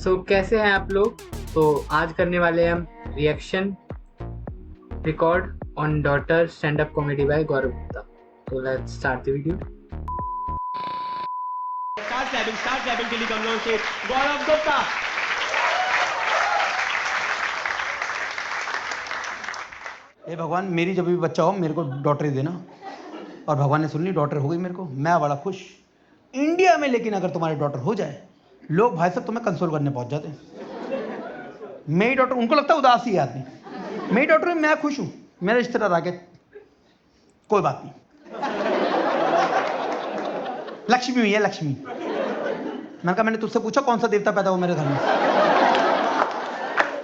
कैसे हैं आप लोग। तो आज करने वाले हैं हम reaction record on daughter stand up comedy by Gaurav Gupta. तो let's start the video. Star clapping के लिए कमलों से गौरव गुप्ता। हे भगवान, मेरी जब भी बच्चा हो मेरे को डॉटर ही देना। और भगवान ने सुन ली, डॉटर हो गई मेरे को, मैं बड़ा खुश इंडिया में। लेकिन अगर तुम्हारी डॉटर हो जाए, लोग भाई साहब तुम्हें कंसोल करने पहुंच जाते हैं। मेरी डॉटर, उनको लगता है उदासी है आदमी, मेरी डॉटर में मैं खुश हूं। मेरा रिश्तेदार आके कोई बात नहीं, लक्ष्मी हुई है लक्ष्मी। मैंने कहा मैंने तुझसे पूछा कौन सा देवता पैदा हो मेरे घर में?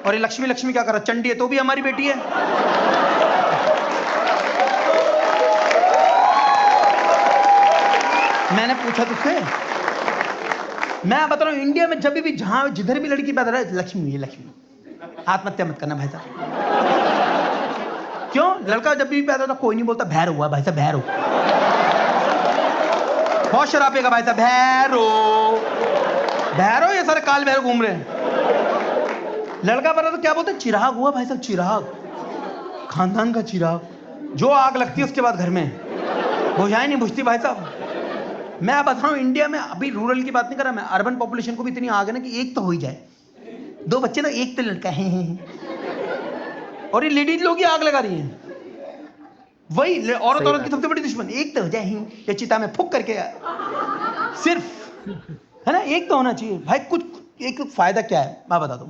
और ये लक्ष्मी लक्ष्मी क्या कर रहा? चंडी है तो भी हमारी बेटी है। मैंने पूछा तुझसे, मैं बता रहा हूं इंडिया में जब भी जहां जिधर भी लड़की पैदा रहे, लक्ष्मी हुई है लक्ष्मी। आत्महत्या मत करना भाई साहब। क्यों? लड़का जब भी पैदा होता कोई नहीं बोलता भैर हुआ भाई साहब, भैर हो। बहुत शराबेगा भाई साहब, भैरो भैरो, ये सारे काल भैरो घूम रहे हैं। लड़का पैदा तो क्या बोलते? चिराग हुआ भाई साहब, चिराग, खानदान का चिराग। जो आग लगती है उसके बाद घर में बुझाई नहीं बुझती भाई साहब। मैं बता रहा हूं इंडिया में, अभी रूरल की बात नहीं कर रहा मैं, अर्बन पॉपुलेशन को भी इतनी आग है ना कि एक तो हो ही जाए, दो बच्चे ना, एक तो लड़का है। और ये लेडीज लोग ही आग लगा रही हैं। वही औरत औरत की सबसे बड़ी दुश्मन, एक तो हो जाए या चिता में फूक करके, सिर्फ है ना, एक तो होना चाहिए भाई। कुछ एक फायदा क्या है मैं बता दूं।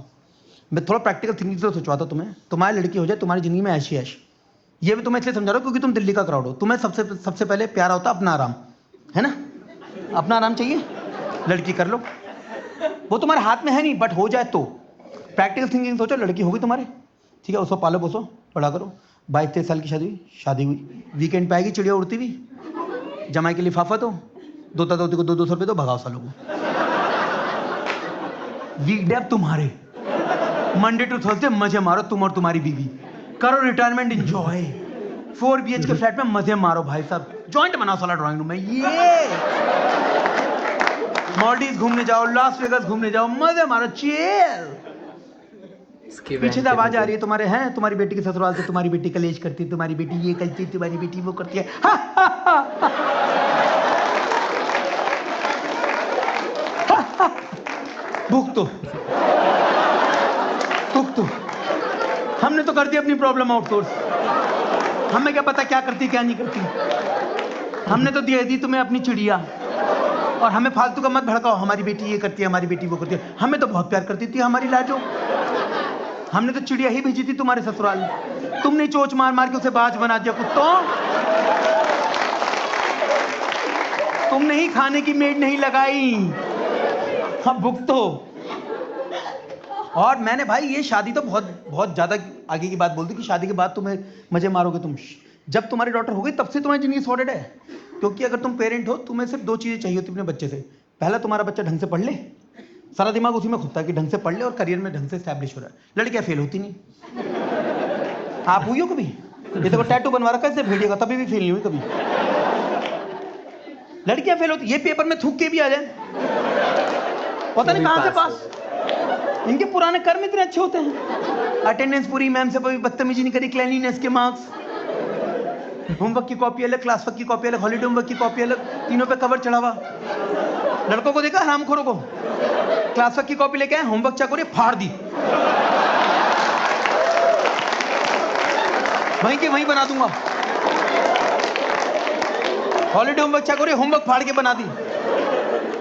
मैं थोड़ा प्रैक्टिकल थिंकिंग से सोचवाता हूं तुम्हें। तुम्हारी लड़की हो जाए, तुम्हारी जिंदगी में ऐशी ऐश। ये भी तुम्हें इसलिए समझा रहा हूं क्योंकि तुम दिल्ली का क्राउड हो। तुम्हें सबसे पहले प्यारा होता अपना आराम, है ना? अपना आराम चाहिए, लड़की कर लो। वो तुम्हारे हाथ में है नहीं, बट हो जाए तो प्रैक्टिकल थिंकिंग सोचो। लड़की होगी तुम्हारे, ठीक है, उसको पालो पोसो बड़ा करो। 22-23 साल की शादी हुई, वीकेंड पे आएगी चिड़िया उड़ती हुई, जमाई के लिफाफा दो, दोता दोती को 200 रुपये दो, भगाओ सालों को। वीकडे अब तुम्हारे, मंडे टू थर्सडे मजे मारो तुम और तुम्हारी बीवी, करो रिटायरमेंट एंजॉय। 4 BHK फ्लैट में मजे मारो भाई साहब, जॉइंट बनाओ साला ड्राइंग रूम में, ये मॉलडीव घूमने जाओ, लास वेगास घूमने जाओ, मजे मारो, चिल। पीछे से आवाज आ रही है तुम्हारे, हैं तुम्हारी बेटी के ससुराल से, तुम्हारी बेटी कलेश करती है, तुम्हारी बेटी ये करती है, तुम्हारी बेटी वो करती है। भुगतो भुगतो। हमने तो कर दी अपनी प्रॉब्लम आउटसोर्स। हमें क्या पता क्या करती क्या नहीं करती। हमने तो दे दी तुम्हें अपनी चिड़िया, और हमें फालतू का मत भड़काओ। हमारी बेटी ये करती है, हमारी बेटी वो करती है। हमें तो बहुत प्यार करती थी हमारी लाजो। हमने तो चिड़िया ही भेजी थी तुम्हारे ससुराल। तुमने चोच मार मार के उसे बाज बना दिया कुत्तों। तुमने ही खाने की मेड नहीं लगाई, हम भुगतो। और मैंने भाई ये शादी तो बहुत ज्यादा आगे की बात बोल दी कि शादी के बाद तुम्हें मजे मारोगे तुम। जब तुम्हारी डॉटर हो गई तब से तुम्हारी जिंदगी सॉर्टेड है। क्योंकि अगर तुम पेरेंट हो, तुम्हें सिर्फ 2 चीजें चाहिए होती अपने बच्चे से। पहला, तुम्हारा बच्चा ढंग से पढ़ ले, सारा दिमाग उसी में खुदता है कि ढंग से पढ़ ले और करियर में ढंग से एस्टैब्लिश हो रहा है। लड़कियां फेल होती नहीं। आप हुई हो कभी? ये देखो टैटू बनवा रखा है इससे भेड़िए का, तभी भी फेल नहीं हुई कभी। लड़कियां फेल होती, ये पेपर में थूक के भी आ जाए, पता नहीं कहां से पास। इनके पुराने कर्म इतने अच्छे होते हैं। अटेंडेंस पूरी, मैम से कभी बदतमीजी नहीं करी, क्लीनलीनेस के मार्क्स, होमवर्क की कॉपी अलग, क्लास वर्क की कॉपी अलग, हॉलीडे होमवर्क की कॉपी अलग, तीनों पे कवर चढ़ा हुआ। लड़कों को देखा हरामखोरों को, क्लास वर्क की कॉपी लेके आए, होमवर्क चेक हो रही, फाड़ दी, वहीं के वहीं बना दूंगा। हॉलीडे होमवर्क चेक हो रही, होमवर्क फाड़ के बना दी।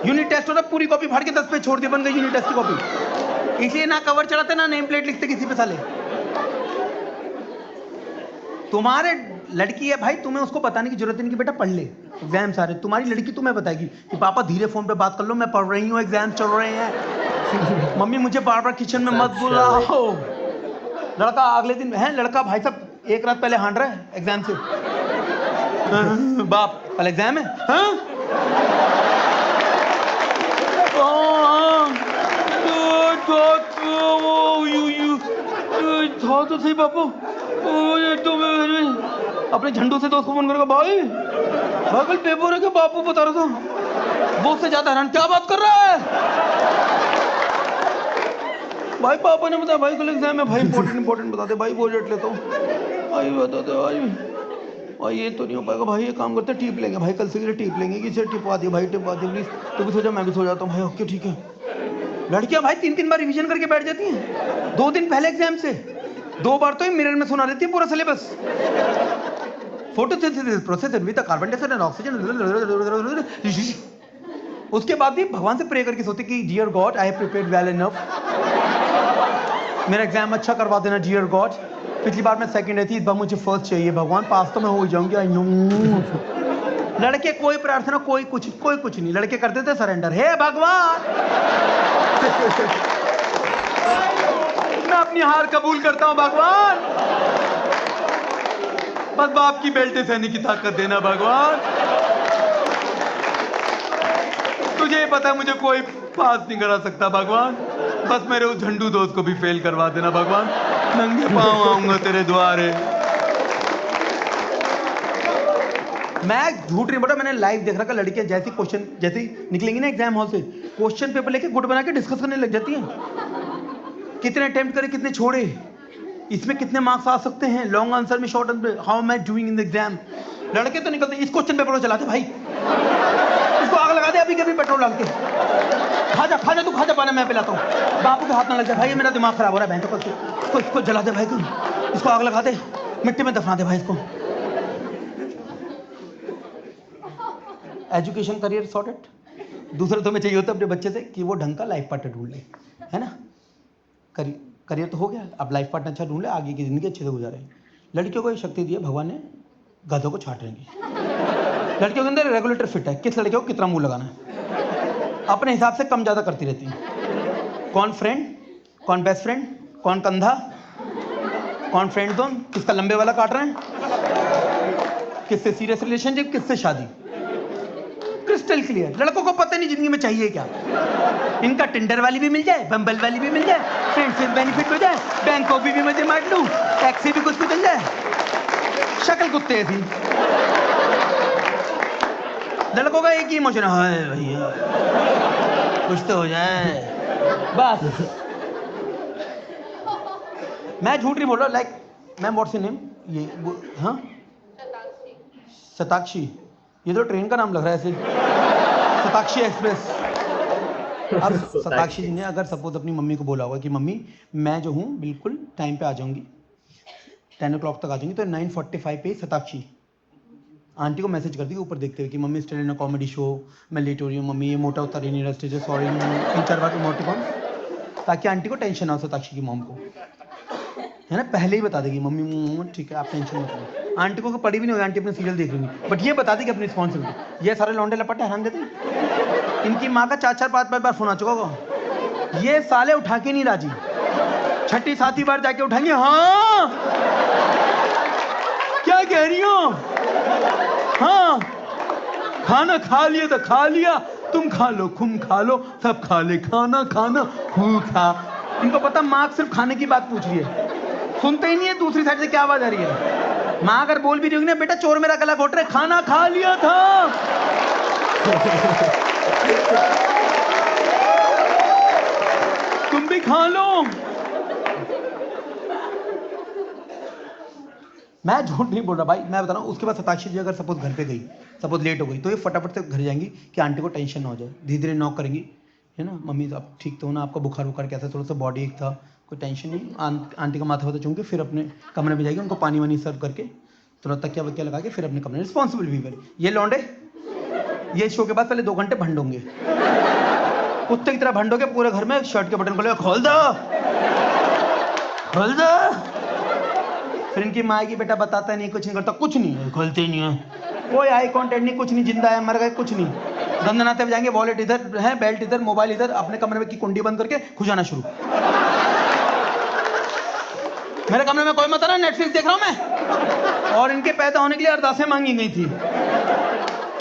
यूनिट टेस्ट हो रहा, पूरी कॉपी फाड़ के 10 पे छोड़ दी, बन गई यूनिट टेस्ट की कॉपी। इसलिए ना कवर चढ़ाते ना नेम प्लेट लिखते किसी पे साले। तुम्हारे लड़की है भाई, तुम्हें उसको बताने की जरूरत नहीं कि बेटा पढ़ ले, एग्जाम सारे। तुम्हारी लड़की तुम्हें बताएगी कि पापा धीरे फोन पे बात कर लो, मैं पढ़ रही हूँ, एग्जाम चल रहे हैं। मम्मी मुझे बार बार किचन में मत बुलाओ। लड़का अगले दिन है, लड़का भाई साहब 1 रात पहले हांड रहा है एग्जाम से। बाप कल एग्जाम है, हाँ? तो सही बापू, अपने झंडू से दोस्त को फोन करेगा, भाई कल पेपर है, क्या बापू बता रहा था, वो उससे ज्यादा हैरान, क्या बात कर रहा है? भाई पापा ने बताया भाई कल एग्जाम है भाई, इंपॉर्टेंट बता दे भाई, वो रेट लेता हूँ भाई, बता दे भाई ये तो नहीं हो पाएगा भाई, ये काम करते हैं टिप लेंगे भाई, कल से टिप लेंगे, किसी टिपवा दिया भाई, टिपवा दिया प्लीज, तू भी सो जा मैं भी सो जाता हूँ भाई, ओके ठीक है। लड़कियां भाई 3-3 बार रिवीजन करके बैठ जाती हैं 2 दिन पहले एग्जाम से, 2 बार तो मिरर में सुना देती है पूरा syllabus. Photosynthesis process with carbon dioxide and oxygen, उसके बाद भी भगवान से प्रे करके सोते कि dear God I have prepared well enough, मेरा एग्जाम अच्छा करवा देना डियर गॉड, पिछली बार मैं सेकंड आई थी, इस बार मुझे फर्स्ट चाहिए भगवान, पास तो मैं हो जाऊंगी। लड़के कोई प्रार्थना कोई कुछ नहीं, लड़के करते थे सरेंडर, हे भगवान मैं अपनी हार कबूल करता हूं भगवान, बस बाप की बेल्टे सहने की ताकत देना भगवान, तुझे पता है मुझे कोई पास नहीं करा सकता भगवान, बस मेरे उस झंडू दोस्त को भी फेल करवा देना भगवान, नंगे पांव आऊंगा तेरे द्वारे। मैं झूठ नहीं बोला, मैंने लाइव देख रखा, लड़कियां जैसी क्वेश्चन जैसे निकलेंगी ना एग्जाम हॉल से, क्वेश्चन पेपर लेके गुट बना के डिस्कस करने लग जाती हैं, कितने अटेम्प्ट करे कितने छोड़े, इसमें कितने मार्क्स आ सकते हैं, लॉन्ग आंसर में short answer, how am I doing in the exam. लड़के तो निकलते इस क्वेश्चन पेपर को चलाते भाई, इसको आग लगा दे अभी कभी पेट्रोल डाल के, खा जा तू खा जा, पाना मैं पिलाता हूँ, बापू के हाथ ना लग जाए भाई, मेरा दिमाग खराब हो रहा है बहन को, इसको जला दे भाई, इसको आग लगा दे, मिट्टी में दफना दे भाई इसको। एजुकेशन करियर सॉर्टेड, दूसरा तुम्हें चाहिए होता है अपने बच्चे से कि वो ढंग का लाइफ पार्टनर ढूंढ ले, है ना, करियर तो हो गया, अब लाइफ पार्टनर अच्छा ढूंढ ले, आगे की जिंदगी अच्छे से गुजारे। लड़कियों को ये शक्ति दी है भगवान ने, गधों को छाटने की, लड़कियों के अंदर रेगुलेटर फिट है, किस लड़के को कितना मुंह लगाना है, अपने हिसाब से कम ज़्यादा करती रहती है, कौन फ्रेंड, कौन बेस्ट फ्रेंड, कौन कंधा, कौन फ्रेंड जोन, किसका लंबे वाला काट रहे हैं, किससे सीरियस रिलेशनशिप, किससे शादी, क्रिस्टल क्लियर। लड़कों को पता नहीं जिंदगी में चाहिए क्या, इनका टिंडर वाली भी मिल जाए, बम्बल वाली भी मिल जाए, फ्रेंडशिप बेनिफिट हो जाए, बैंक को भी मजे मार लूं, टैक्स से भी कुछ मिल जाए, शक्ल कुत्ते ऐसी। लड़कों का एक ही इमोशन है भैया कुछ तो हो जाए बस। मैं झूठ नहीं बोल रहा, like ma'am what's your name, ये हाँ शताक्षी, ये तो ट्रेन का नाम लग रहा है ऐसे, शताक्षी एक्सप्रेस। अब शताक्षी जी ने अगर सपोज अपनी मम्मी को बोला होगा कि मम्मी मैं जो हूँ बिल्कुल टाइम पे आ जाऊंगी, 10 o'clock तक आ जाऊंगी, तो 9:45 पे शताक्षी आंटी को मैसेज कर दी ऊपर देखते हुए कि mummy still in a comedy show, मैं लेट हो रही हूँ मम्मी, ये मोटा उतर नहीं रहा स्टेज, सॉरी 3-4 बार इमोटिकॉन, ताकि आंटी को टेंशन ना हो शताक्षी की मॉम को, है ना, पहले ही बता देगी मम्मी ठीक है आप टेंशन मत लो, आंटी को पड़ी भी नहीं होगी, आंटी अपने सीरियल देख रही, बट ये बता देगी अपनी रिस्पॉन्सिबिलिटी। ये सारे लौंडे लपटे हराम देते, इनकी माँ का 4-4 5-5 बार फोन आ चुका होगा, ये साले उठा के नहीं राजी, 6ठी 7ठी बार जाके उठाएंगे, हाँ क्या कह रही हो, हाँ खाना खा लिया तो खा लिया, तुम खा लो खुम खा लो, सब खा ले, खाना खाना खूब खा। इनको पता माँ सिर्फ खाने की बात पूछ रही है, सुनते ही नहीं है दूसरी साइड से क्या आवाज आ रही है। माँ अगर बोल भी रही होगी ना, बेटा चोर मेरा गला घोट रहे, खाना खा लिया था तुम भी खा लो। मैं झूठ नहीं बोल रहा भाई, मैं बता रहा हूँ। उसके बाद शताक्षी जी अगर सपोज घर पे गई, सपोज लेट हो गई, तो ये फटाफट से घर जाएंगी कि आंटी को टेंशन ना हो जाए, धीरे धीरे नॉक करेंगी, है ना, मम्मी आप ठीक तो हो ना, आपका बुखार वुखार कैसा, थोड़ा सा बॉडी एक था, कोई टेंशन नहीं, आंटी का माथा वाथा चूम के फिर अपने कमरे में जाएगी, उनको पानी वानी सर्व करके थोड़ा तकिया वकिया लगा के फिर अपने कमरे में रिस्पॉन्सिबल भी करे। ये लौंडे ये शो के बाद पहले 2 घंटे भंडोंगे, कुत्ते की तरह भंडोगे पूरे घर में, शर्ट के बटन खोलेगा, खोल दो खोल दो, फिर इनकी माँ की बेटा बताता नहीं, कुछ नहीं करता, कुछ नहीं, खोलते ही नहीं है, कोई आई कॉन्टेक्ट नहीं, कुछ नहीं, जिंदा है मर गए कुछ नहीं, गंदनाते हुए जाएंगे, वॉलेट इधर है, बेल्ट इधर, मोबाइल इधर, अपने कमरे में की कुंडी बंद करके खुजाना शुरू। मेरे कमरे में कोई मत ना, नेटफ्लिक्स देख रहा हूं मैं, और इनके पैदा होने के लिए अरदासें मांगी गई थी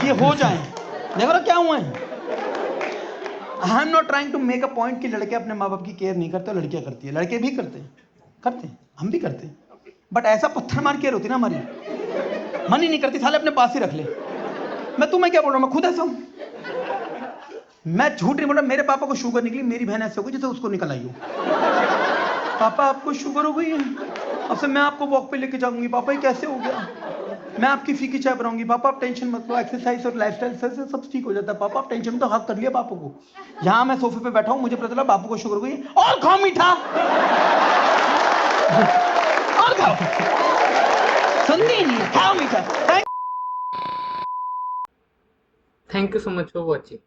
कि हो जाए, देखो ना क्या हुआ है। I am not trying to make a point कि लड़के अपने माँ बाप की केयर नहीं करते, लड़कियां करती है, लड़के भी करते हैं, हम भी करते हैं, बट ऐसा पत्थर मार केयर होती ना हमारी, मन ही नहीं करती, साले अपने पास ही रख ले। मैं तुम्हें क्या बोल रहा हूँ, मैं खुद ऐसा हूं, मैं झूठ नहीं बोल रहा, मेरे पापा को शुगर निकली, मेरी बहन ऐसे हो गई जैसे उसको निकल आई हो। पापा आपको शुगर हो गई है, अब से मैं आपको वॉक पे लेके जाऊंगी। पापा ये कैसे हो गया? मैं आपकी फीकी चाय बनाऊंगी। पापा आप टेंशन मत लो, एक्सरसाइज और लाइफस्टाइल से सब ठीक हो जाता है। पापा आप टेंशन मत लो, हक कर लिया बापू को। यहाँ मैं सोफे पे बैठा हूँ, मुझे पता चला बापू को शुगर हो गई, और खाओ मीठा, और खाओ, सुनती ही नहीं है, खाओ मीठा। Thank you so much for watching.